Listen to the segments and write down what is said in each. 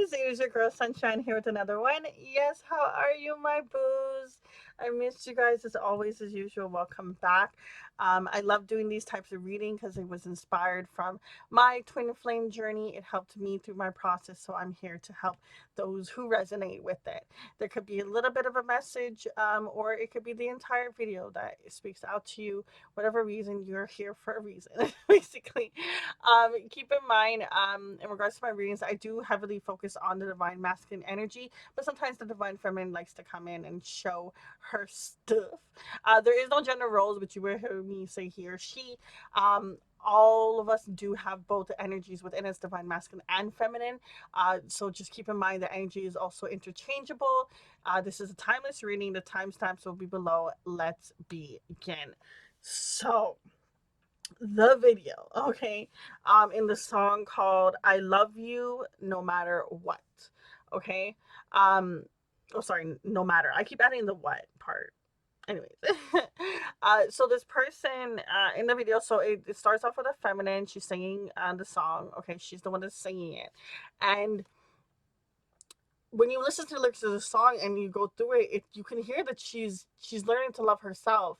guys, it is your girl Sunshine here with another one. Yes, how are you, my boos? I missed you guys as always, as usual. Welcome back. I love doing these types of reading because it was inspired from my twin flame journey. It helped me through my process, so I'm here to help those who resonate with it. There could be a little bit of a message, or it could be the entire video that speaks out to you. Whatever reason, you're here for a reason, basically. Keep in mind, in regards to my readings, I do heavily focus on the divine masculine energy, but sometimes the divine feminine likes to come in and show her stuff. There is no gender roles, but you will hear me say he or she. All of us do have both energies within us, divine masculine and feminine. So just keep in mind that energy is also interchangeable. This is a timeless reading. The timestamps will be below. Let's begin. So, the video, okay, in the song called I Love You No Matter What. Okay. Oh sorry, no matter. I keep adding the what part. Anyways. So this person in the video, so it starts off with a feminine. She's singing the song. Okay, she's the one that's singing it. And when you listen to the lyrics of the song and you go through it, you can hear that she's learning to love herself.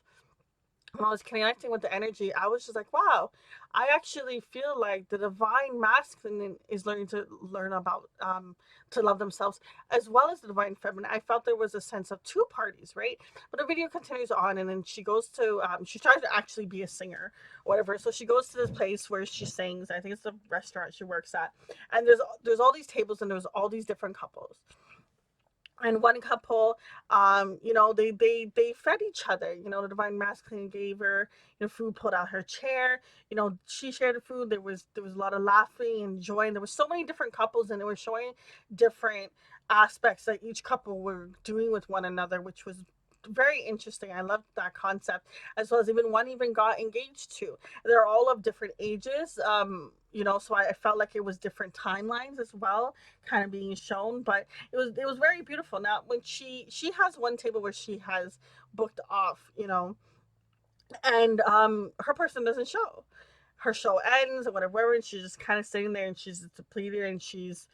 When I was connecting with the energy, I was just like, wow, I actually feel like the divine masculine is learning to learn about to love themselves as well as the divine feminine. I felt there was a sense of two parties, right? But the video continues on, and then she goes to she tries to actually be a singer, whatever. So she goes to this place where she sings. I think it's the restaurant she works at, and there's all these tables and there's all these different couples, and one couple, they fed each other. The divine masculine gave her, food, pulled out her chair. She shared the food. There was a lot of laughing and joy, and there was so many different couples, and they were showing different aspects that each couple were doing with one another, which was very interesting. I loved that concept, as well as even one even got engaged to. They're all of different ages, so I felt like it was different timelines as well, kind of being shown. But it was very beautiful. Now, when she has one table where she has booked off, and her person doesn't show. Her show ends or whatever, and she's just kind of sitting there, and she's depleted, and she's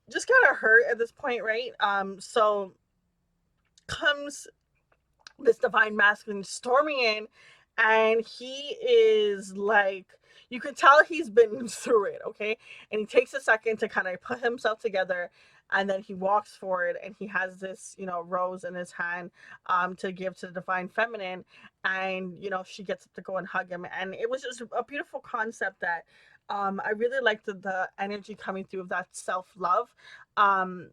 just kind of hurt at this point, right? So comes this divine masculine storming in, and he is like, you can tell he's been through it, okay? And he takes a second to kind of put himself together, and then he walks forward, and he has this, rose in his hand, to give to the divine feminine. And she gets up to go and hug him, and it was just a beautiful concept that, I really liked the energy coming through of that self-love, um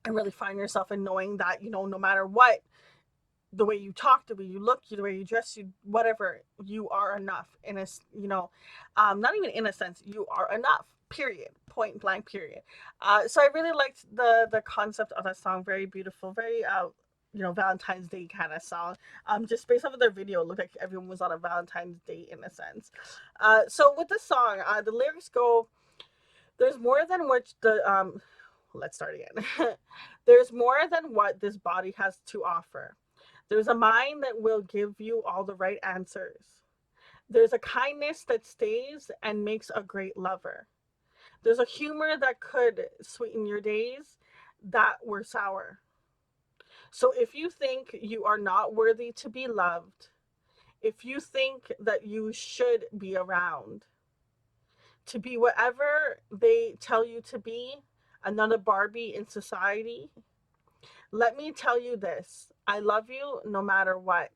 and really find yourself in knowing that, no matter what, the way you talk, the way you look, the way you dress, you whatever, you are enough. In a, not even in a sense, you are enough. Period. Point blank. Period. So I really liked the concept of that song. Very beautiful. Very Valentine's Day kind of song. Just based off of their video, it looked like everyone was on a Valentine's Day in a sense. So with the song, the lyrics go, "There's more than which the Let's start again. There's more than what this body has to offer. There's a mind that will give you all the right answers. There's a kindness that stays and makes a great lover. There's a humor that could sweeten your days that were sour. So if you think you are not worthy to be loved, if you think that you should be around, to be whatever they tell you to be, another Barbie in society, let me tell you this. I love you no matter what.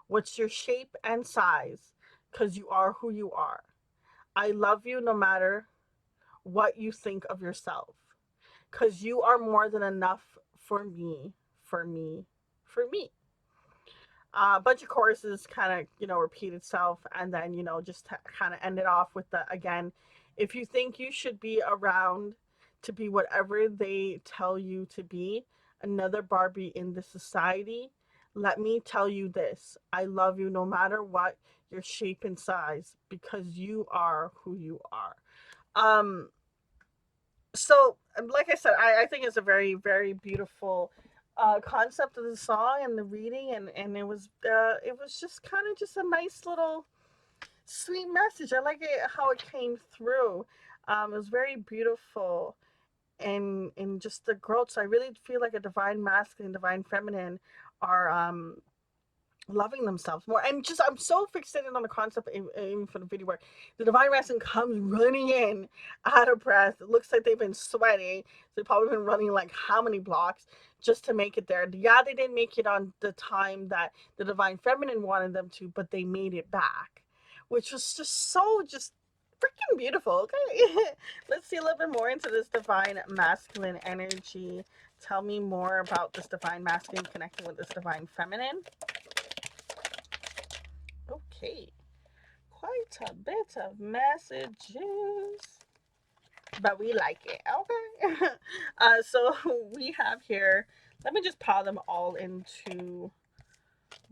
What's your shape and size? Because you are who you are. I love you no matter what you think of yourself. Because you are more than enough for me, for me, for me." A bunch of choruses kind of, repeat itself. And then, just kind of end it off with the, again, if you think you should be around to be whatever they tell you to be, another Barbie in the society, let me tell you this. I love you no matter what your shape and size, because you are who you are. Um, so like I said, I think it's a very, very beautiful concept of the song and the reading, and it was just kind of just a nice little sweet message. I like it how it came through. It was very beautiful and just the growth. So I really feel like a divine masculine, divine feminine are loving themselves more. And just I'm so fixated on the concept, even for the video where the divine masculine comes running in out of breath. It looks like they've been sweating. They've probably been running like how many blocks just to make it there. Yeah, they didn't make it on the time that the divine feminine wanted them to, but they made it back, which was just so just freaking beautiful. Okay. Let's see a little bit more into this divine masculine energy. Tell me more about this divine masculine connecting with this divine feminine. Okay, quite a bit of messages, but we like it. Okay. So we have here, let me just pile them all into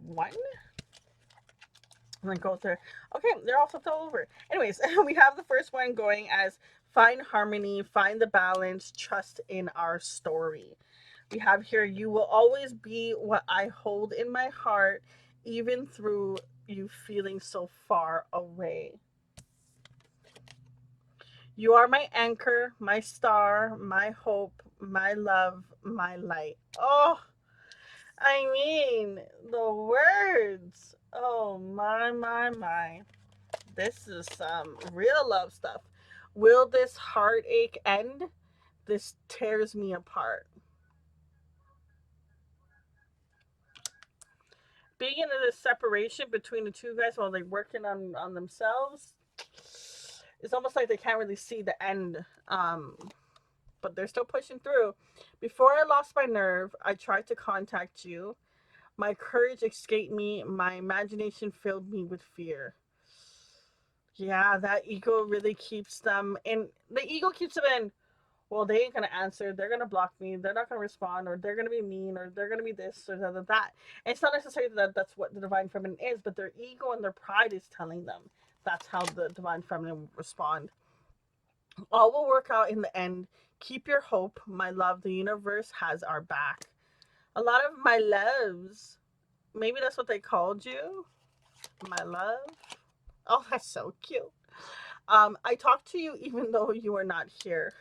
one and then go through. Okay, they're all flipped all over. Anyways, we have the first one going as find harmony, find the balance, trust in our story. We have here, you will always be what I hold in my heart, even through you feeling so far away. You are my anchor, my star, my hope, my love, my light. Oh, I mean, the words. Oh, my. This is some real love stuff. Will this heartache end? This tears me apart. Being in this separation between the two guys while they're working on themselves, it's almost like they can't really see the end. But they're still pushing through. Before I lost my nerve, I tried to contact you. My courage escaped me. My imagination filled me with fear. Yeah, that ego really keeps them in. The ego keeps them in. Well, they ain't gonna answer. They're gonna block me. They're not gonna respond, or they're gonna be mean, or they're gonna be this or that. And it's not necessarily that that's what the divine feminine is, but their ego and their pride is telling them that's how the divine feminine will respond. All will work out in the end. Keep your hope, my love. The universe has our back. A lot of my loves, maybe that's what they called you, my love. Oh, that's so cute. I talk to you even though you are not here.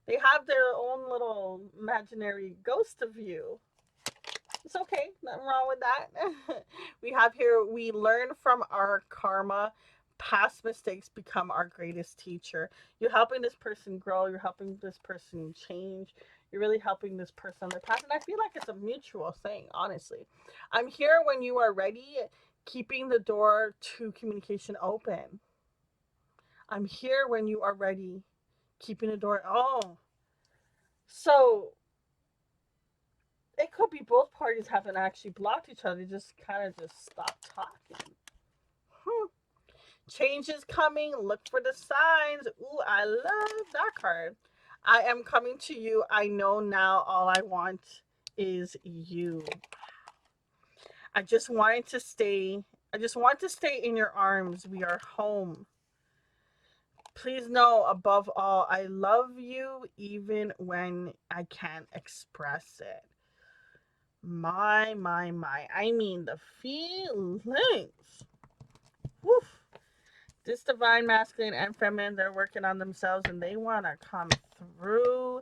They have their own little imaginary ghost of you. It's okay, nothing wrong with that. We have here, we learn from our karma. Past mistakes become our greatest teacher. You're helping this person grow, you're helping this person change, you're really helping this person on their path. And I feel like it's a mutual thing, honestly. I'm here when you are ready, keeping the door to communication open. I'm here when you are ready, keeping the door. Oh, so it could be both parties haven't actually blocked each other. They just kind of just stopped talking. Hmm. Change is coming. Look for the signs. Ooh, I love that card. I am coming to you. I know now all I want is you. I just wanted to stay. I just want to stay in your arms. We are home. Please know above all, I love you even when I can't express it. My. I mean, the feelings. Woof. This divine masculine and feminine, they're working on themselves and they want to come through.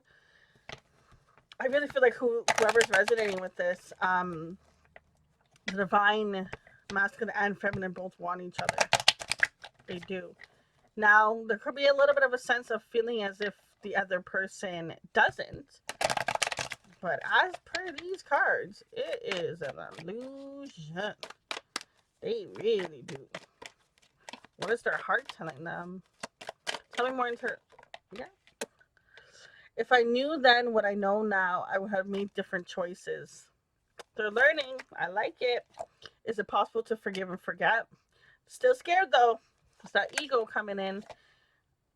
I really feel like whoever's resonating with this, the divine masculine and feminine both want each other. They do. Now, there could be a little bit of a sense of feeling as if the other person doesn't. But as per these cards, it is an illusion. They really do. What is their heart telling them? Tell me more into. Yeah. If I knew then what I know now, I would have made different choices. They're learning. I like it. Is it possible to forgive and forget? Still scared though. It's that ego coming in.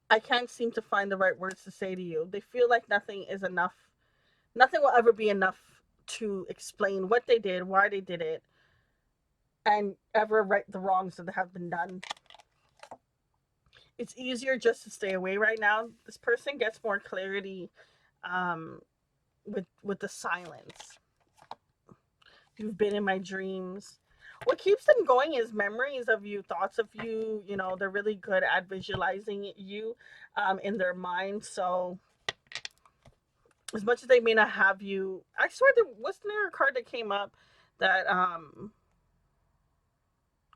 I can't seem to find the right words to say to you. They feel like nothing is enough. Nothing will ever be enough to explain what they did, why they did it, and ever right the wrongs that have been done. It's easier just to stay away right now. This person gets more clarity um, with the silence. You've been in my dreams. What keeps them going is memories of you, thoughts of you. You know, they're really good at visualizing you in their mind. So as much as they may not have you, I swear there wasn't there a card that came up that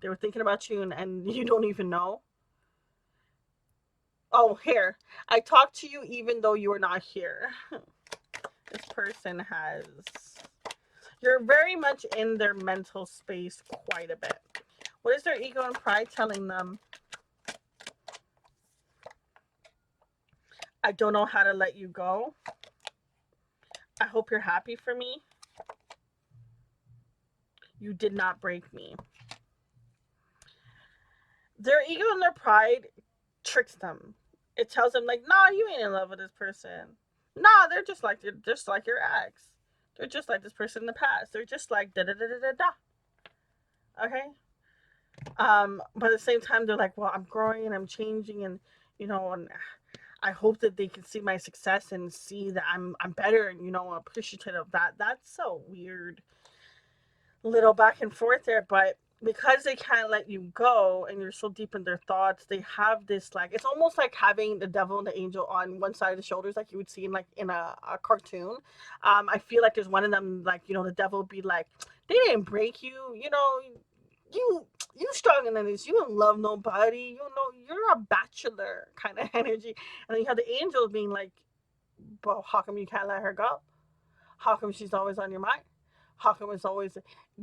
they were thinking about you and you don't even know. Oh, here. I talk to you even though you are not here. This person has. You're very much in their mental space quite a bit. What is their ego and pride telling them? I don't know how to let you go. I hope you're happy for me. You did not break me. Their ego and their pride tricks them. It tells them like, nah, you ain't in love with this person. Nah, they're just like your ex. They're just like this person in the past. They're just like da da da da da da. Okay. But at the same time, they're like, well, I'm growing and I'm changing, and you know, and I hope that they can see my success and see that I'm better, and you know, appreciative of that. That's so weird, little back and forth there, but because they can't let you go and you're so deep in their thoughts, they have this like it's almost like having the devil and the angel on one side of the shoulders, like you would see in like in a cartoon. I feel like there's one of them, like you know, the devil would be like, they didn't break you, you know, you you stronger than this. You don't love nobody. You know, you're a bachelor kind of energy. And then you have the angels being like, "But how come you can't let her go? How come she's always on your mind? How come it's always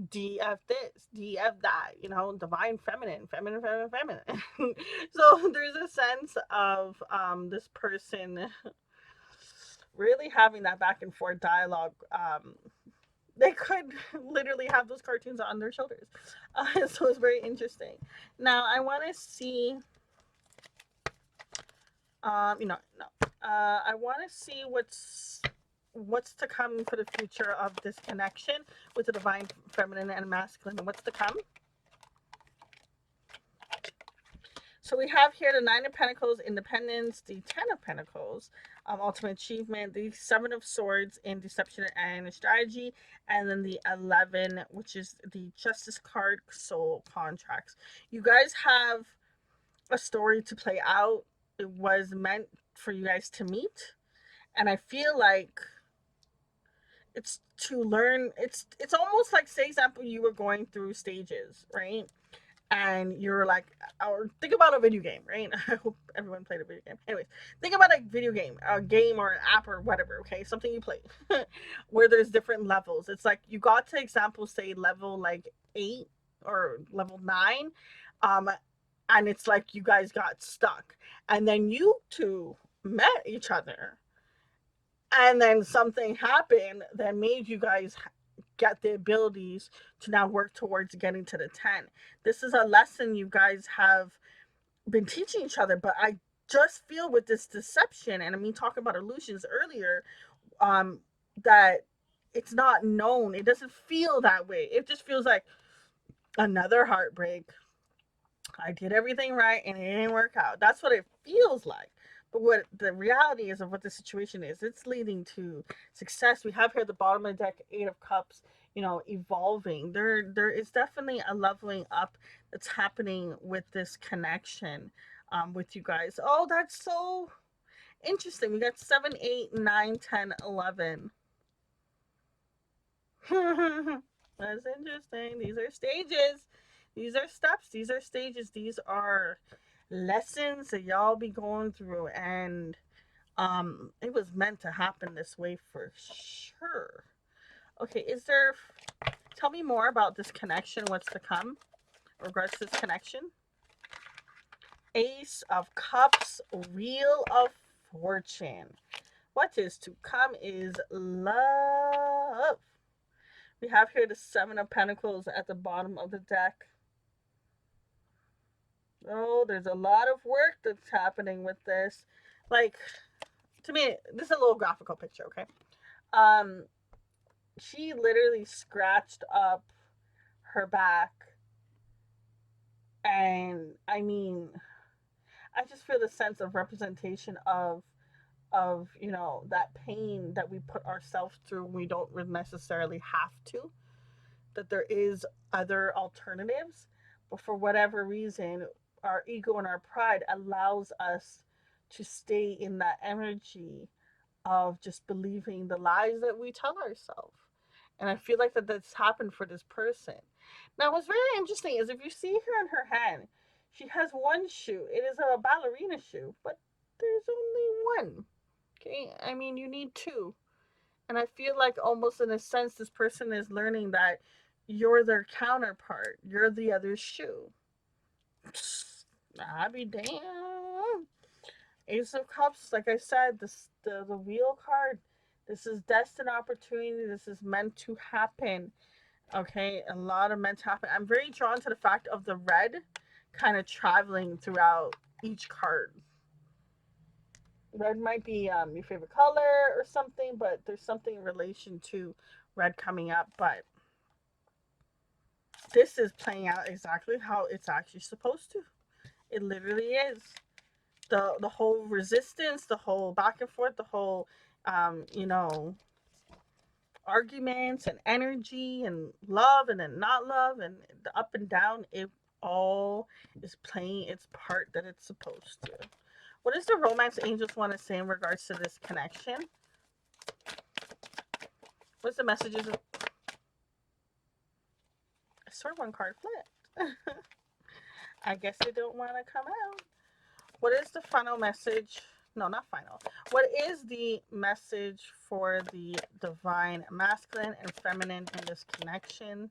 DF this, DF that, you know, divine feminine, feminine, feminine, feminine." So there's a sense of this person really having that back and forth dialogue. They could literally have those cartoons on their shoulders. So it's very interesting. Now I want to see, no, I want to see what's to come for the future of this connection with the divine feminine and masculine. What's to come? So we have here the Nine of Pentacles, Independence, the Ten of Pentacles, Ultimate Achievement, the Seven of Swords in Deception and Strategy, and then the 11, which is the Justice card, Soul Contracts. You guys have a story to play out. It was meant for you guys to meet, and I feel like it's to learn. It's almost like, say, example, you were going through stages, right? And you're like, or think about a video game, right? I hope everyone played a video game. Anyways, think about a video game, a game or an app or whatever, okay? Something you play where there's different levels. It's like you got to example, say level like 8 or level 9, um, and it's like you guys got stuck. And then you two met each other. And then something happened that made you guys get the abilities to now work towards getting to the 10. This is a lesson you guys have been teaching each other, but I just feel with this deception, and I mean talking about illusions earlier, um, that it's not known. It doesn't feel that way. It just feels like another heartbreak. I did everything right and it didn't work out. That's what it feels like. But what the reality is of what the situation is, it's leading to success. We have here at the bottom of the deck, Eight of Cups, you know, evolving. There is definitely a leveling up that's happening with this connection with you guys. Oh, that's so interesting. We got 7, 8, 9, 10, 11. That's interesting. These are stages. These are steps. These are stages. These are lessons that y'all be going through, and it was meant to happen this way for sure. Okay, is there, tell me more about this connection, what's to come in regards to this connection. Ace of Cups, Wheel of Fortune. What is to come is love. We have here the Seven of Pentacles at the bottom of the deck. Oh, there's a lot of work that's happening with this. Like, to me, this is a little graphical picture, okay? She literally scratched up her back, and I mean, I just feel the sense of representation of you know, that pain that we put ourselves through. We don't necessarily have to. that there is other alternatives, but for whatever reason, our ego and our pride allows us to stay in that energy of just believing the lies that we tell ourselves. And I feel like that's happened for this person. Now, what's very interesting is if you see here on her hand, she has one shoe. It is a ballerina shoe, but there's only one. Okay, I mean, you need two. And I feel like almost in a sense, this person is learning that you're their counterpart. You're the other shoe. I be damn. Ace of Cups, like I said, the wheel card. This is destined opportunity. This is meant to happen. Okay, a lot of meant to happen. I'm very drawn to the fact of the red kind of traveling throughout each card. Red might be your favorite color or something, but there's something in relation to red coming up. But this is playing out exactly how it's actually supposed to. It literally is. The whole resistance, the whole back and forth, the whole you know, arguments and energy and love and then not love and the up and down, it all is playing its part that it's supposed to. What does the romance angels want to say in regards to this connection? What's the messages? I saw one card flipped. I guess they don't want to come out. What is the final message? No, not final. What is the message for the divine masculine and feminine in this connection?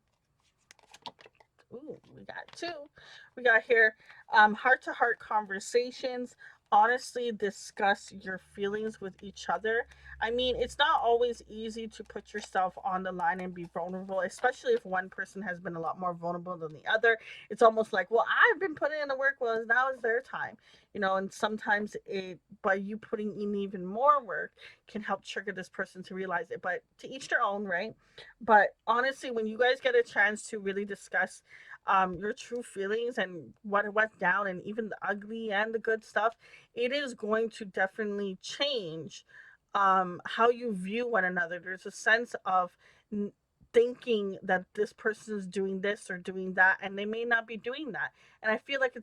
Ooh, we got two. We got here heart-to-heart conversations. Honestly, discuss your feelings with each other. I mean, it's not always easy to put yourself on the line and be vulnerable, especially if one person has been a lot more vulnerable than the other. It's almost like, well, I've been putting in the work, well, now is their time, you know. And sometimes it, by you putting in even more work, can help trigger this person to realize it. But to each their own, right? But honestly, when you guys get a chance to really discuss your true feelings and what went down and even the ugly and the good stuff, it is going to definitely change how you view one another. There's a sense of thinking that this person is doing this or doing that, and they may not be doing that. And I feel like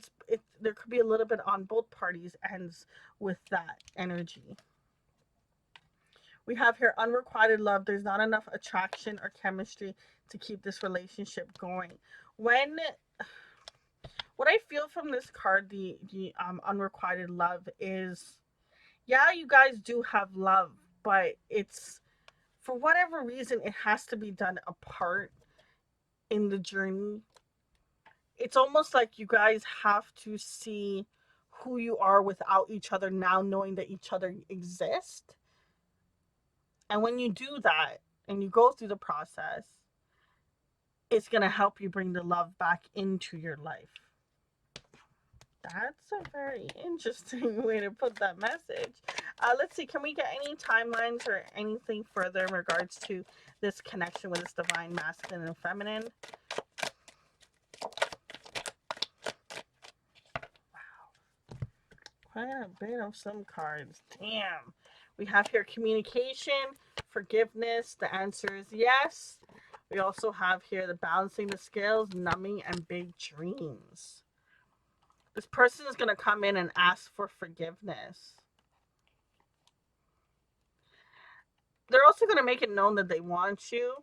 there could be a little bit on both parties ends with that energy. We have here unrequited love. There's not enough attraction or chemistry to keep this relationship going. When what I feel from this card, the unrequited love is, yeah, you guys do have love, but it's for whatever reason it has to be done apart in the journey. It's almost like you guys have to see who you are without each other now, knowing that each other exist. And when you do that and you go through the process, it's going to help you bring the love back into your life. That's a very interesting way to put that message. Let's see, can we get any timelines or anything further in regards to this connection with this divine masculine and feminine? Wow. Quite a bit of some cards. Damn. We have here communication, forgiveness. The answer is yes. We also have here the balancing the scales, numbing, and big dreams. This person is going to come in and ask for forgiveness. They're also going to make it known that they want you.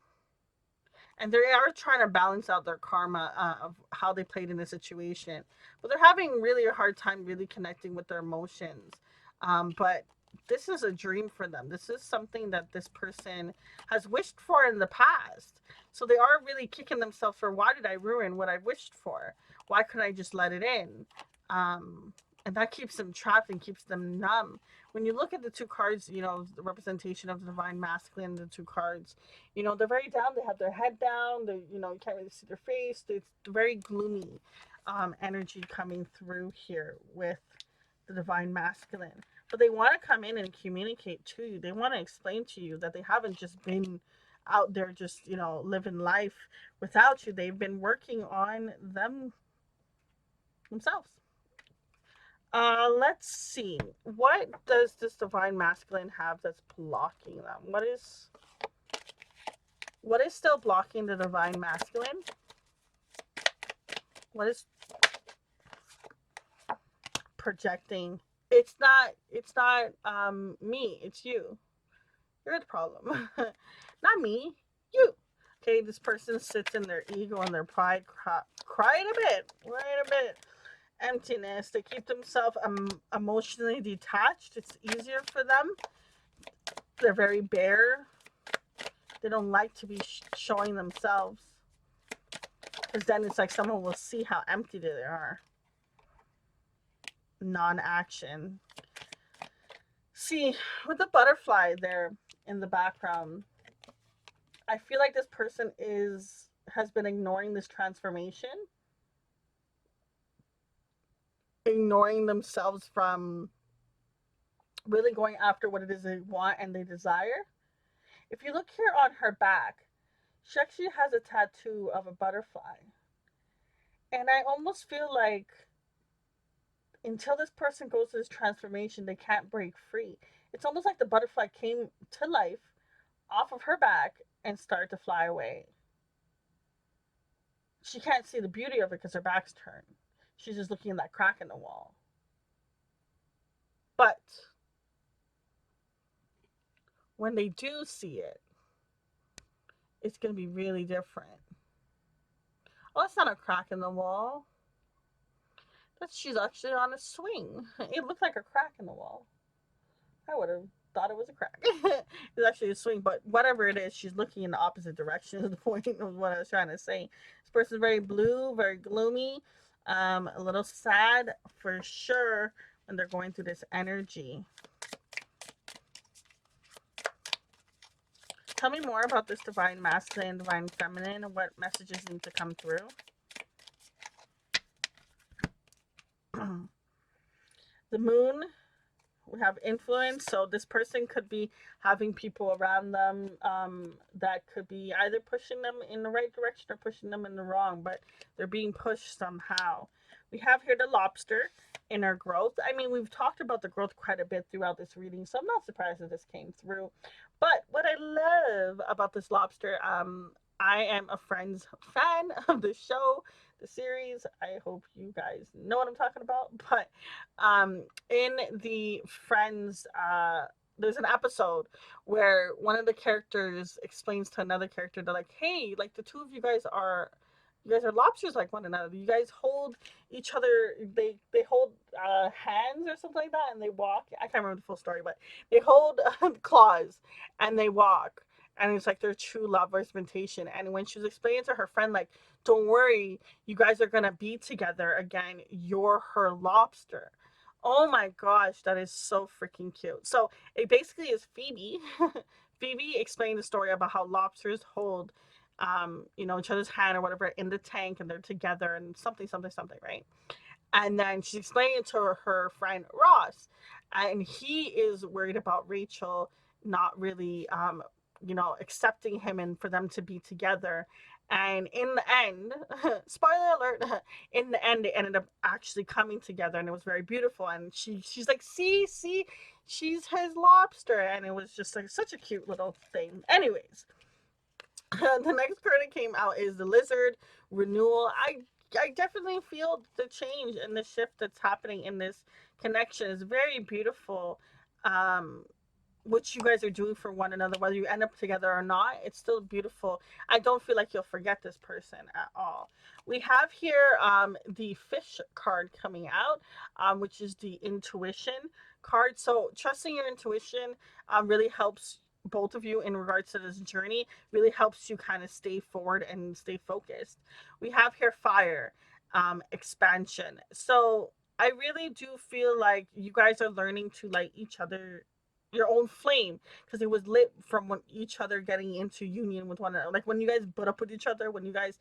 And they are trying to balance out their karma of how they played in the situation. But they're having really a hard time really connecting with their emotions. But this is a dream for them. This is something that this person has wished for in the past. So they are really kicking themselves for, why did I ruin what I wished for? Why couldn't I just let it in? And that keeps them trapped and keeps them numb. When you look at the two cards, you know, the representation of the divine masculine, the two cards, you know, they're very down. They have their head down. They, you know, you can't really see their face. It's very gloomy energy coming through here with the divine masculine. But they want to come in and communicate to you. They want to explain to you that they haven't just been out there just, you know, living life without you. They've been working on themselves. Let's see. What does this divine masculine have that's blocking them? What is What is still blocking the divine masculine? What is projecting? It's not me, it's you. You're the problem. Not me, you. Okay, this person sits in their ego and their pride, crying a bit, crying a bit. Emptiness. They keep themselves emotionally detached. It's easier for them. They're very bare. They don't like to be showing themselves, because then it's like someone will see how empty they are. Non-action. See, with the butterfly there in the background, I feel like this person has been ignoring this transformation, ignoring themselves from really going after what it is they want and they desire. If you look here on her back, she actually has a tattoo of a butterfly. And I almost feel like until this person goes through this transformation, they can't break free. It's almost like the butterfly came to life off of her back and started to fly away. She can't see the beauty of it because her back's turned. She's just looking at that crack in the wall. But when they do see it, it's going to be really different. Oh, it's not a crack in the wall. She's actually on a swing. It looked like a crack in the wall. I would have thought it was a crack. It's actually a swing, but whatever it is, she's looking in the opposite direction is the point of what I was trying to say. This person's very blue, very gloomy, a little sad for sure when they're going through this energy. Tell me more about this divine masculine, divine feminine, and what messages need to come through. The moon, we have influence. So this person could be having people around them that could be either pushing them in the right direction or pushing them in the wrong, but they're being pushed somehow. We have here the lobster, inner growth. I mean, we've talked about the growth quite a bit throughout this reading, so I'm not surprised that this came through. But what I love about this lobster, I am a Friends fan of the show, the series. I hope you guys know what I'm talking about. But in the Friends, there's an episode where one of the characters explains to another character, they're like, hey, like the two of you guys are lobsters like one another. You guys hold each other. They hold hands or something like that, and they walk. I can't remember the full story, but they hold claws and they walk. And it's like their true love representation. And when she was explaining to her friend, like, don't worry, you guys are gonna be together again. You're her lobster. Oh my gosh, that is so freaking cute. So it basically is Phoebe. Phoebe explained the story about how lobsters hold each other's hand or whatever in the tank, and they're together and something, something, something, right? And then she's explaining it to her friend Ross, and he is worried about Rachel not really, accepting him and for them to be together. And in the end, spoiler alert, in the end, they ended up actually coming together, and it was very beautiful. And she's like, see, she's his lobster, and it was just like such a cute little thing. Anyways, the next card that came out is the lizard renewal. I definitely feel the change and the shift that's happening in this connection is very beautiful. Um, what you guys are doing for one another, whether you end up together or not, it's still beautiful. I don't feel like you'll forget this person at all. We have here the fish card coming out, which is the intuition card. So trusting your intuition really helps both of you in regards to this journey, really helps you kind of stay forward and stay focused. We have here fire, expansion. So I really do feel like you guys are learning to light each other your own flame, because it was lit from each other getting into union with one another. Like when you guys put up with each other, when you guys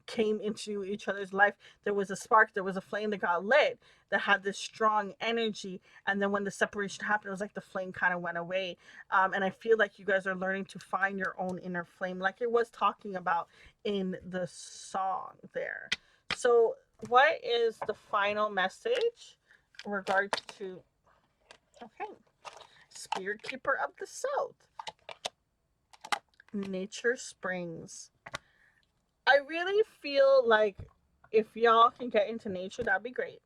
came into each other's life, there was a spark, there was a flame that got lit that had this strong energy. And then when the separation happened, it was like the flame kind of went away. And I feel like you guys are learning to find your own inner flame, like it was talking about in the song there. So what is the final message in regards to, okay, Spirit Keeper of the South? Nature Springs. I really feel like if y'all can get into nature, that'd be great.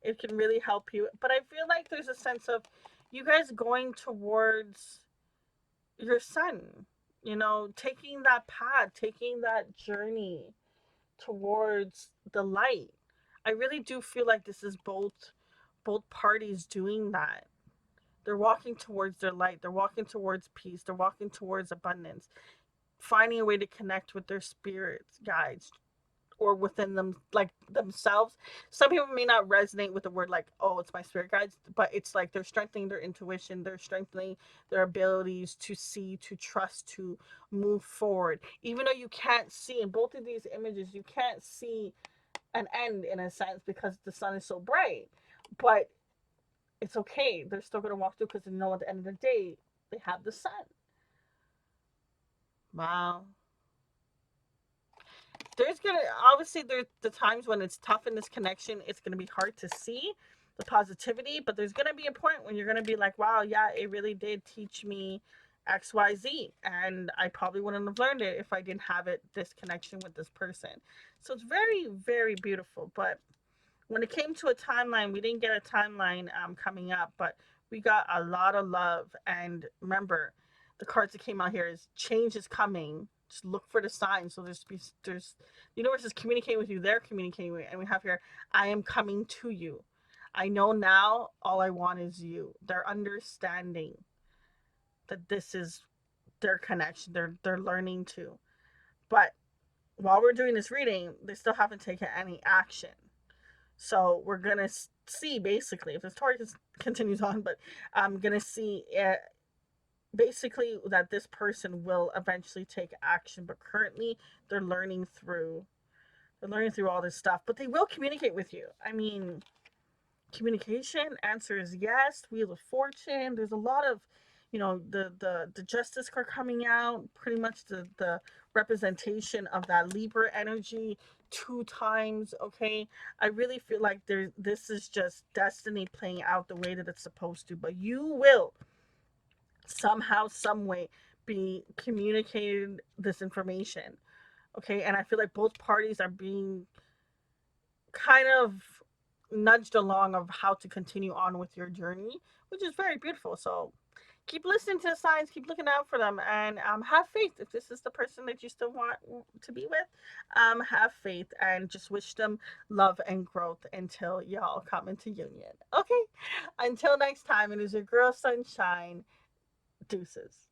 It can really help you. But I feel like there's a sense of you guys going towards your son, taking that path, taking that journey towards the light. I really do feel like this is both parties doing that. They're walking towards their light. They're walking towards peace. They're walking towards abundance, finding a way to connect with their spirits, guides, or within them, like themselves. Some people may not resonate with the word like, oh, it's my spirit guides, but it's like they're strengthening their intuition, they're strengthening their abilities to see, to trust, to move forward. Even though you can't see in both of these images, you can't see an end in a sense because the sun is so bright. But it's okay. They're still gonna walk through because they know at the end of the day they have the sun. Wow. There's gonna obviously there's the times when it's tough in this connection. It's gonna be hard to see the positivity, but there's gonna be a point when you're gonna be like, wow, yeah, it really did teach me XYZ, and I probably wouldn't have learned it if I didn't have this connection with this person. So it's very, very beautiful. But when it came to a timeline, we didn't get a timeline coming up, but we got a lot of love. And remember, the cards that came out here is change is coming. Just look for the signs. So there's the universe is communicating with you. They're communicating with you. And we have here, I am coming to you. I know now all I want is you. They're understanding that this is their connection. They're learning to. But while we're doing this reading, they still haven't taken any action. So we're gonna see basically if the story continues on, but I'm gonna see basically that this person will eventually take action. But currently, they're learning through all this stuff. But they will communicate with you. I mean, communication answer is yes. Wheel of Fortune. There's a lot of, the Justice card coming out. Pretty much the representation of that Libra energy two times. Okay, I really feel like this is just destiny playing out the way that it's supposed to. But you will somehow, some way, be communicated this information. Okay, and I feel like both parties are being kind of nudged along of how to continue on with your journey, which is very beautiful. So keep listening to the signs, keep looking out for them, and have faith. If this is the person that you still want to be with, have faith and just wish them love and growth until y'all come into union. Okay, until next time, it is your girl Sunshine. Deuces.